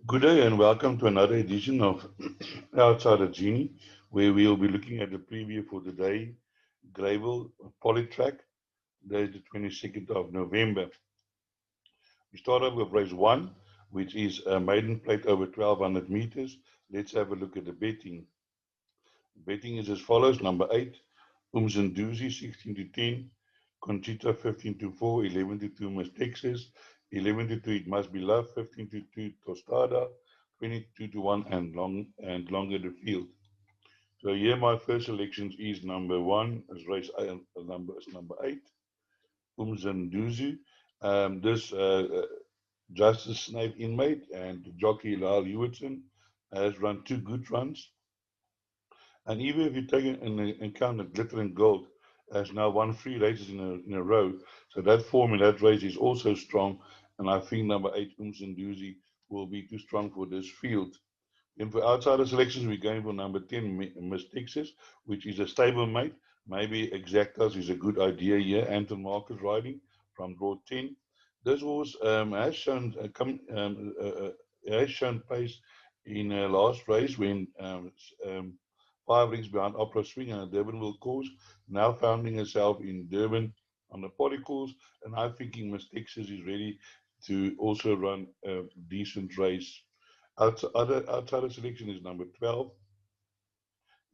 Good day and welcome to another edition of Outside the Genie, where we'll be looking at the preview for today, Greyville Polytrack, today is the 22nd of November. We start off with race 1, which is a maiden plate over 1200 meters. Let's have a look at the betting. Betting is as follows: number 8, Umzenduzi 16 to 10, Conchita 15 to 4, 11 to 2 Miss Texas, 11 to 2 It Must Be Love, 15 to 2 Tostada, 22 to 1 and longer the field. So here my first selection is number 1, as race number 8, Umzenduzi. This Justice Snape inmate and jockey Lyle Hewitson has run 2 good runs. And even if you take into account that Glitter and Gold has now won 3 races in a row, so that form in that race is also strong. And I think number 8, Umzenduzi, will be too strong for this field. Then for outsider selections, we're going for number 10, Miss Texas, which is a stable mate. Maybe Exactas is a good idea here. Anton Marcus riding from draw 10. This horse has shown pace in last race when 5 rings behind Opera Swing and a Durbanville course. Now finding herself in Durban on the Poly course, and I'm thinking Miss Texas is ready to also run a decent race. Outsider selection is number 12.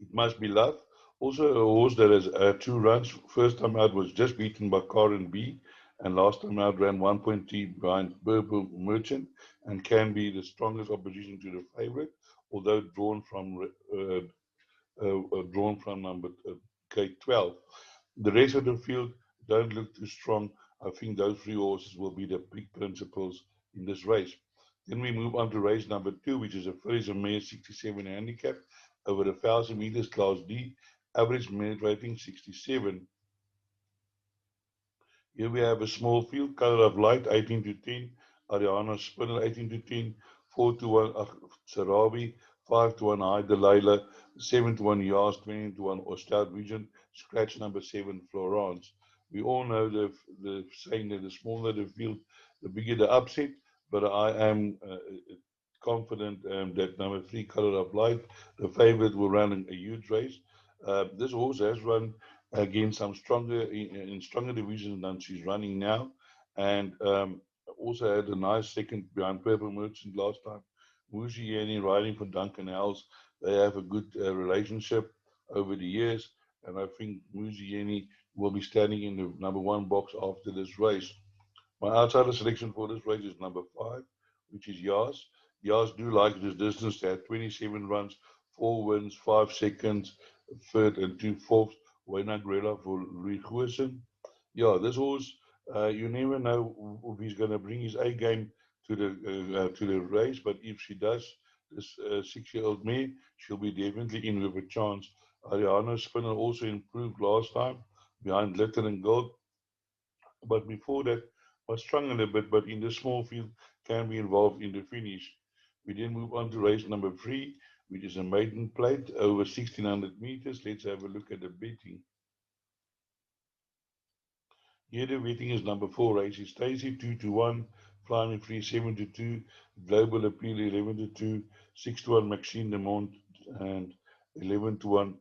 It Must Be Love. Also a horse that has 2 runs. First time out was just beaten by Karen B. And last time out ran 1.3 behind Purple Merchant and can be the strongest opposition to the favorite, although drawn from number gate 12. The rest of the field don't look too strong. I think those 3 horses will be the big principals in this race. Then we move on to race number 2, which is a Fraser Mare 67 handicap over 1,000 meters, Class D, average merit rating 67. Here we have a small field, Color of Light 18 to 10, Ariana Spinner 18 to 10, 4 to 1 Sarabi, 5 to 1 High Delilah, 7 to 1 Yas, 20 to 1 Ostad Region, scratch number 7 Florence. We all know the saying that the smaller the field, the bigger the upset, but I am confident that number 3 Color of Light, the favorite, will run a huge race. This horse has run against some stronger divisions than she's running now, and also had a nice second behind Purple Merchant last time. Muji Yeni riding for Duncan Hells, they have a good relationship over the years, and I think Muji Yeni will be standing in the number 1 box after this race. My outsider selection for this race is number 5, which is Yas. Yas do like this distance. They had 27 runs, 4 wins, 5 seconds, third and 2 fourths. Wayne Grella for Louis Goosen. Yeah, this horse, you never know if he's going to bring his A game to the race, but if she does, this 6-year-old mare, she'll be definitely in with a chance. Ariana Spinner also improved last time behind Glitter and Gold, but before that was struggled a bit, but in the small field can be involved in the finish. We then move on to race number 3, which is a maiden plate over 1600 meters. Let's have a look at the betting. Here the betting is number 4, Racy Stacy 2 to 1, Flying Free 7 to 2, Global Appeal 11 to 2, 6 to 1 Maxine de Mont, and 11 to 1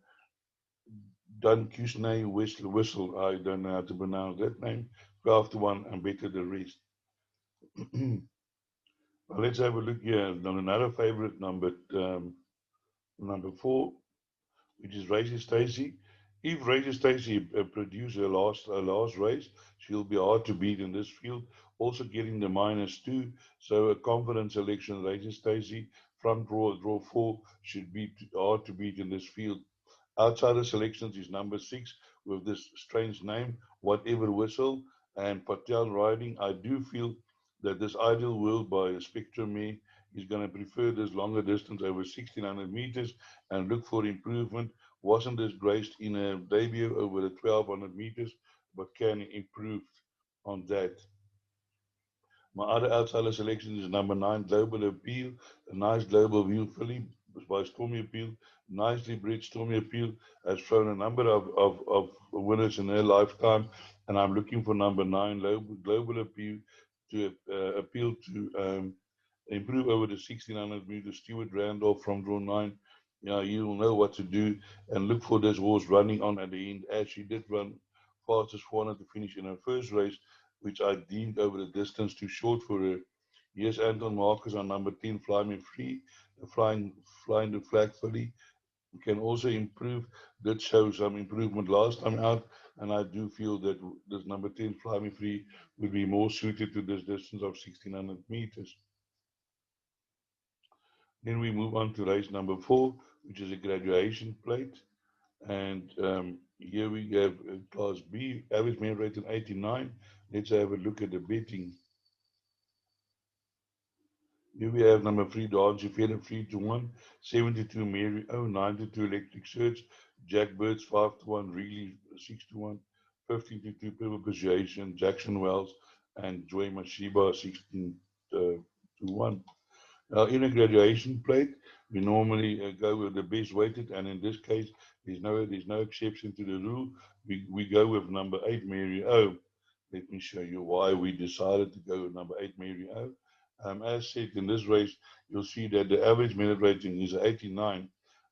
Dun Kusney Whistle. I don't know how to pronounce that name. 12 to 1 and better the rest. Now let's have a look here on another favorite number 4, which is Racy Stacy. If Racy Stacy produces her last race, she'll be hard to beat in this field. Also getting the -2, so a confident selection. Racy Stacy front draw 4 should be hard to beat in this field. Outsider selections is number 6 with this strange name, Whatever Whistle, and Patel riding. I do feel that this Ideal World by Spectrum Mare is going to prefer this longer distance over 1600 meters and look for improvement. Wasn't as graced in a debut over the 1200 meters, but can improve on that. My other outsider selection is number 9, Global Appeal, a nice global view filly by Stormy Appeal. Nicely bred Stormy Appeal has thrown a number of winners in her lifetime, and I'm looking for number 9, Global Appeal, to appeal to improve over the 1600 meters. Stuart Randolph from draw 9. Yeah, you'll know what to do and look for this horse running on at the end, as she did run fastest 400 to finish in her first race, which I deemed over the distance too short for her. Yes, Anton Marcus on number 10, Fly Me Free, flying the flag fully, can also improve. Did show some improvement last time out, and I do feel that this number 10, Fly Me Free, would be more suited to this distance of 1600 meters. Then we move on to race number 4, which is a graduation plate. And here we have Class B, average merit rating 89. Let's have a look at the betting. Here we have number 3, Dancing Feather, 3 to 1, 72 Mary O, 92 Electric Search, Jack Birds 5 to 1, Really 6 to 1, 15 to 2 Purple Persuasion, Jackson Wells, and Joy Mashiba 16 to 1. In a graduation plate, we normally go with the best weighted, and in this case, there's no exception to the rule. We go with number 8, Mary O. Let me show you why we decided to go with number 8, Mary O. As said, in this race, you'll see that the average minute rating is 89.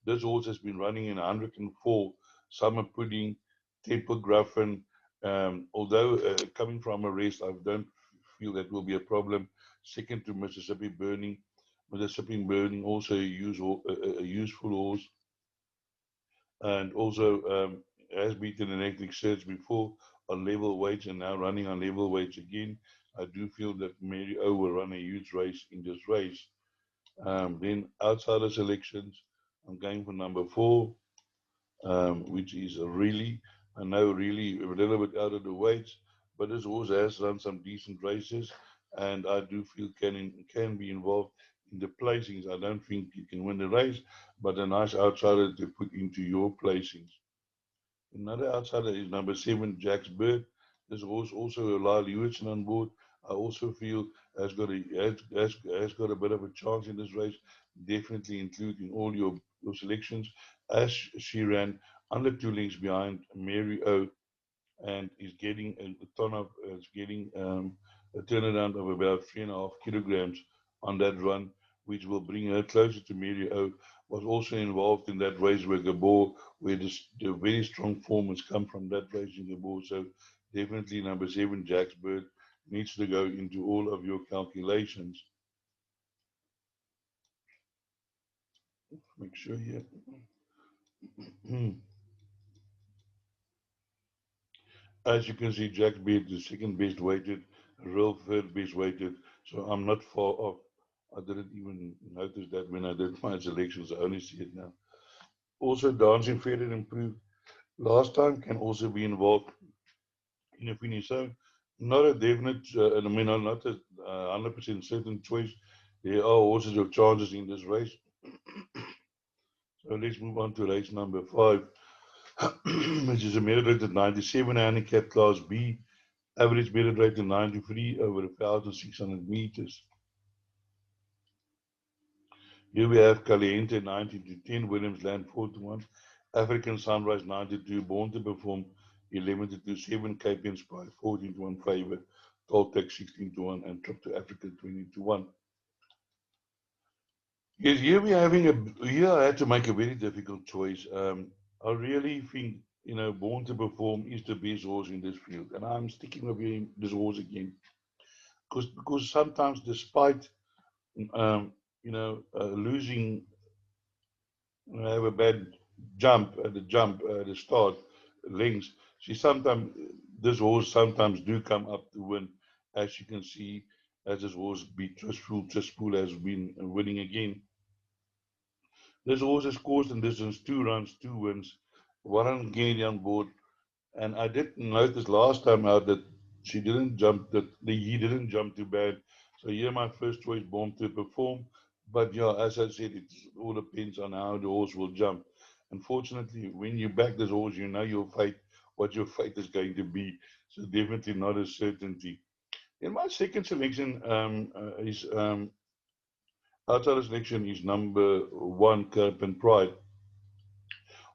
This horse has been running in 104. Summer Pudding, Temple Gruffin. Although coming from a rest, I don't feel that will be a problem. Second to Mississippi Burning. Mississippi Burning also a useful horse, and also has beaten an electric search before on level weights and now running on level weights again. I do feel that Mary O will run a huge race in this race. Then outside of selections, I'm going for number 4, which is a really, I know really a little bit out of the weights, but this horse has run some decent races, and I do feel can be involved in the placings. I don't think you can win the race, but a nice outsider to put into your placings. Another outsider is number 7, Jack's Bird. This horse also a Lyle Hewitson on board. I also feel has got a bit of a chance in this race. Definitely include in all your selections, as she ran under 2 lengths behind Mary O, and is getting a ton of is getting a turnaround of about 3.5 kilograms on that run, which will bring her closer to Mary O. Was also involved in that race with Gabor, where the very strong form has come from that race in Gabor. So definitely number 7, Jack's Bird, needs to go into all of your calculations. Make sure here. As you can see, Jack's Bird is the second best weighted, real third best weighted. So I'm not far off. I didn't even notice that when I did my selections. I only see it now. Also, Dancing Feather improved last time, can also be involved in a finish. So, not a definite, I mean, not a 100% certain choice. There are horses of chances in this race. So let's move on to race number 5, which is a merit rated 97 handicap class B, average merit rated 93 over 1,600 meters. Here we have Caliente 90 to 10, Williams Land 4 to 1, African Sunrise 92, Born to Perform 11 to 2, 7, Capian Spy 14 to 1 favor, Toltec 16 to 1, and Trip to Africa 20 to 1. Yes, here I had to make a very difficult choice. I really think, Born to Perform is the best horse in this field, and I'm sticking with this horse again. Because sometimes despite, losing, have a bad jump at the start, links. This horse sometimes do come up to win, as you can see, as this horse beat Trustful has been winning again. This horse has course and distance, 2 runs, 2 wins, Warren Kennedy on board. And I did notice last time out that he didn't jump too bad. So here my first choice, Born to Perform. But yeah, as I said, it all depends on how the horse will jump. Unfortunately, when you back this horse, you know what your fate is going to be. So definitely not a certainty. In my second selection is outside selection is number 1, Curb and Pride.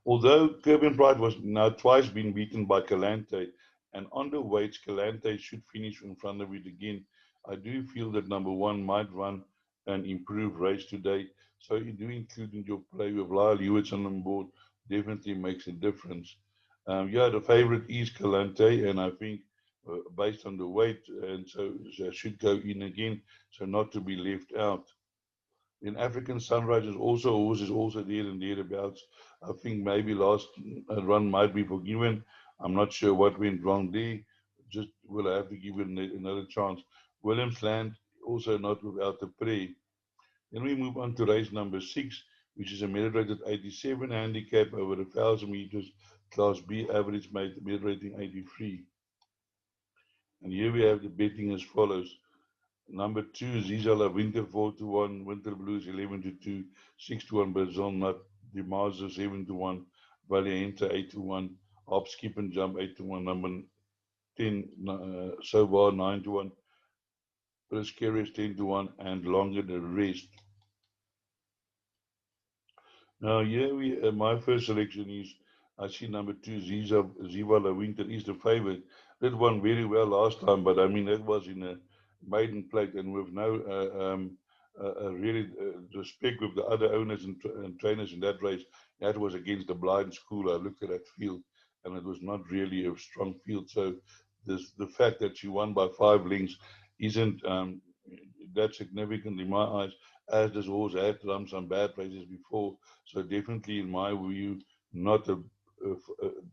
Although Curb and Pride was now twice been beaten by Calante, and on the weights, Calante should finish in front of it again. I do feel that number 1 might run an improved race today. So you do include in your play with Lyle Hewitson on board, definitely makes a difference. Yeah, the favorite is Calante, and I think based on the weight, and so should go in again, so not to be left out. In African Sunrise is also horse is also there and thereabouts. I think maybe last run might be forgiven. I'm not sure what went wrong there. Just will have to give it another chance. Williams Land also not without the prey. Then we move on to race number 6, which is a merit rated 87 handicap over 1,000 meters, Class B average merit rating 83. And here we have the betting as follows. Number 2, Zizala Winter 4-1, Winter Blues 11-2, 6-1 Brazil Nut, Dimazo 7-1, Valiente 8-1, Hop Skip and Jump 8-1, number 10, Sobar 9-1, Prescarius 10-1, and longer the rest. Now, here my first selection is I see number 2, Ziva La Winter is the favorite. That won very well last time, but I mean that was in a maiden plate and with no really respect with the other owners and trainers in that race. That was against the blind school. I looked at that field, and it was not really a strong field. So the fact that she won by 5 lengths isn't that significant in my eyes, as this horse had run some bad races before. So definitely, in my view, not the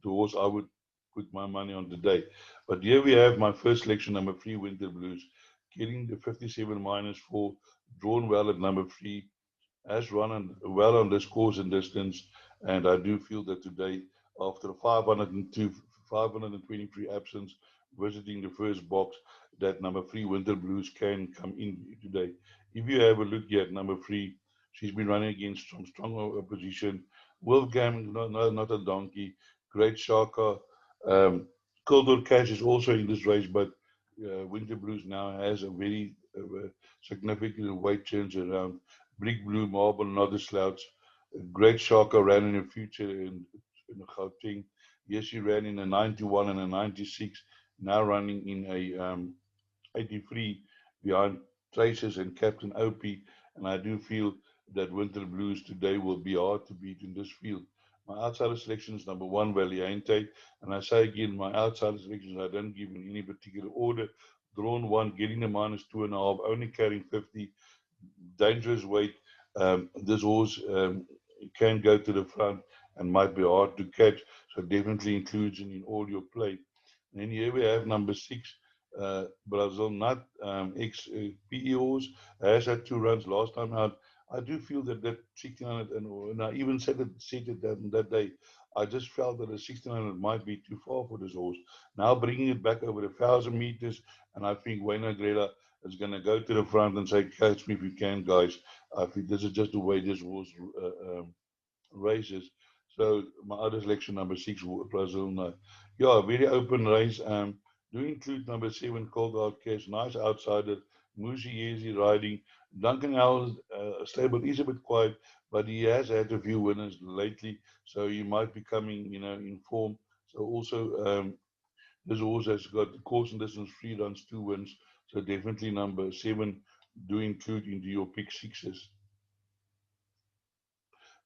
horse I would put my money on today. But here we have my first selection, number 3, Winter Blues, getting the 57 minus 4, drawn well at number 3, has run well on this course and distance, and I do feel that today, after 502, 523 absence, visiting the first box, that number 3 Winter Blues can come in today. If you have a look at number 3, she's been running against some strong opposition. Wolfgang, not a donkey. Great Shaka. Kildor Cash is also in this race, but Winter Blues now has a very significant weight change around. Brick Blue, Marble, not a slouch. Great Shaka ran in the future in Gauteng. Yes, he ran in a 91 and a 96. Now running in a 83 behind Traces and Captain Opie. And I do feel that Winter Blues today will be hard to beat in this field. My outsider selection is number 1, Valiente. And I say again, my outsider selections I don't give in any particular order. Drawn 1, getting the minus 2.5, only carrying 50, dangerous weight. This horse can go to the front and might be hard to catch. So definitely inclusion in all your play. And then here we have number 6, Brazil Nut, ex PE horse, has had 2 runs last time out. I do feel that 1600, and I even said it that day. I just felt that a 1600 might be too far for this horse. Now bringing it back over 1,000 meters, and I think Wayne Agreda is going to go to the front and say, "Catch me if you can, guys." I think this is just the way this horse races. So my other selection, number 6, Brazil Nut. Yeah, very open race. Do include number 7, Cold Hard Cash, nice outsider. Musi Yezi riding. Duncan Howell's stable is a bit quiet, but he has had a few winners lately, so he might be coming, in form. So also, this horse has got the course and distance 3 runs, 2 wins. So definitely number 7 do include into your pick sixes.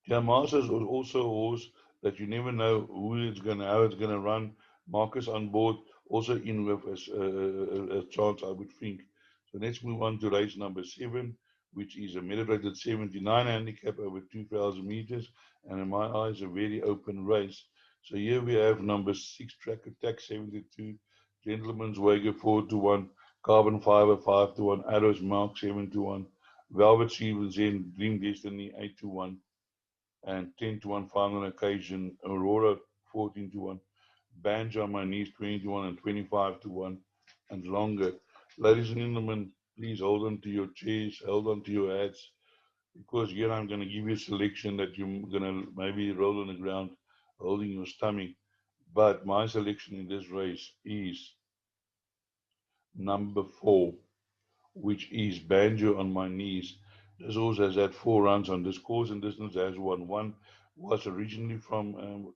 Yamasa is also a horse that you never know how it's gonna run. Marcus on board, also in with a chance, I would think. So let's move on to race number 7, which is a merit 79 handicap over 2,000 meters, and in my eyes, a very open race. So here we have number 6, Track Attack 72, Gentleman's Wager 4-1, Carbon Fiber 5-1, Arrows Mark 7-1, Velvet Silver Zen, Dream Destiny 8-1 and 10-1 final occasion, Aurora 14-1, Banjo on my knees 20-1 and 25-1 and longer. Ladies and gentlemen, please hold on to your chairs, hold on to your hats, because here I'm going to give you a selection that you're going to maybe roll on the ground holding your stomach. But my selection in this race is number 4, which is Banjo on My Knees. This horse has had 4 runs on this course and distance, has won one, was originally from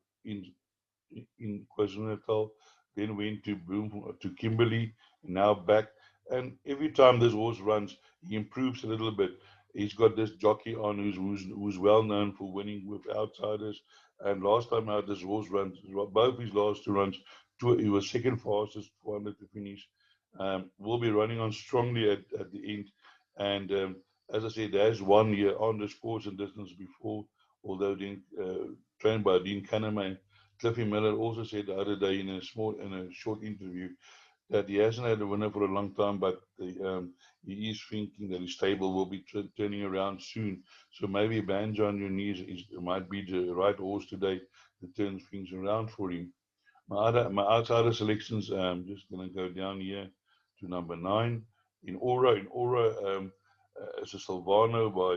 in KwaZulu-Natal, then went to Kimberley, now back. And every time this horse runs, he improves a little bit. He's got this jockey on who's well known for winning with outsiders. And last time out, this horse runs both his last two runs. He was second fastest, 400 to finish. Will be running on strongly at the end. And as I said, there's 1 year on the sports and distance before, although trained by Dean Kahneman. Cliffy Miller also said the other day in a short interview that he hasn't had a winner for a long time, but he is thinking that his stable will be turning around soon. So maybe Banjo on your knees might be the right horse today to turn things around for him. My outsider selections, just going to go down here to number 9. In Aura, it's a Silvano by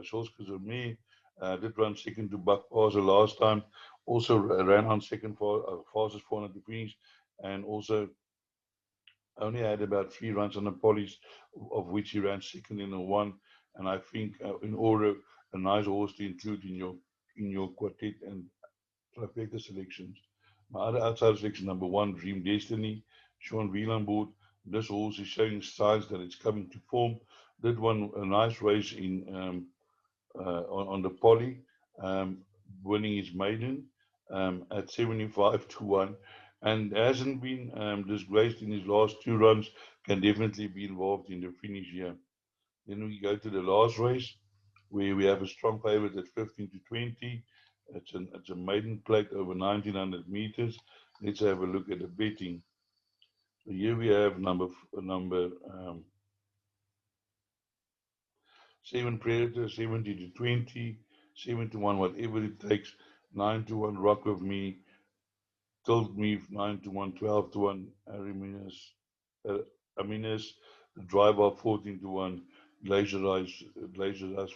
Solskjaer me. Did run second to Buck Parser last time. Also ran on second for fastest 400 to finish, and also only had about 3 runs on the pollies, of which he ran second in the one. And I think in order a nice horse to include in your quartet and trifecta selections. My other outside selection, number 1, Dream Destiny, Sean Whelan board. This horse is showing signs that it's coming to form. Did one a nice race on the poly, um, winning his maiden at 75 to 1, and hasn't been disgraced in his last 2 runs, can definitely be involved in the finish here. Then we go to the last race, where we have a strong favorite at 15 to 20. It's a maiden plate over 1900 meters. Let's have a look at the betting. So here we have number 7 Predator, 70 to 20, 7 to 1, whatever it takes, 9 to 1, Rock with Me, Told Me, 9 to 1, 12 to 1, uh, Aminus, the Driver, 14 to 1, Glacier Eyes,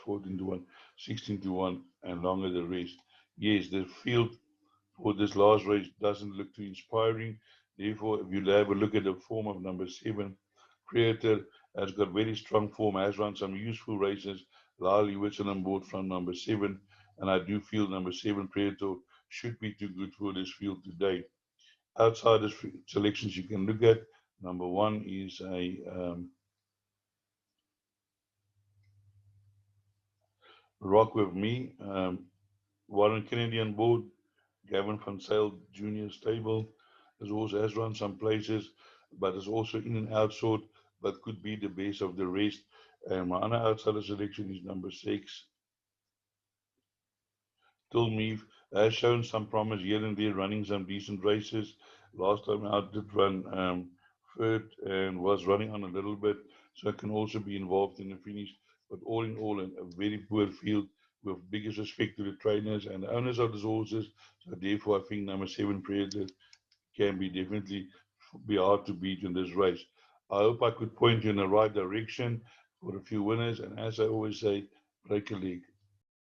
14 to 1, 16 to 1, and longer the rest. Yes, the field for this last race doesn't look too inspiring. Therefore, if you have a look at the form of number 7, Creator has got very strong form, has run some useful races. Lally Whitson on board from number 7, and I do feel number 7, Predator, should be too good for this field today. Outside the selections you can look at, number 1 is a Rock With Me, Warren Kennedy on board, Gavin Van Sale Jr. stable. This also has run some places, but is also in and out sort, but could be the base of the rest. And my other outsider selection is number 6, Tilmeave. Has shown some promise here and there, running some decent races. Last time out did run third and was running on a little bit, so it can also be involved in the finish. But all in all, a very poor field with biggest respect to the trainers and the owners of the horses. So therefore, I think number 7, Predator, can be definitely be hard to beat in this race. I hope I could point you in the right direction for a few winners, and as I always say, break a leg.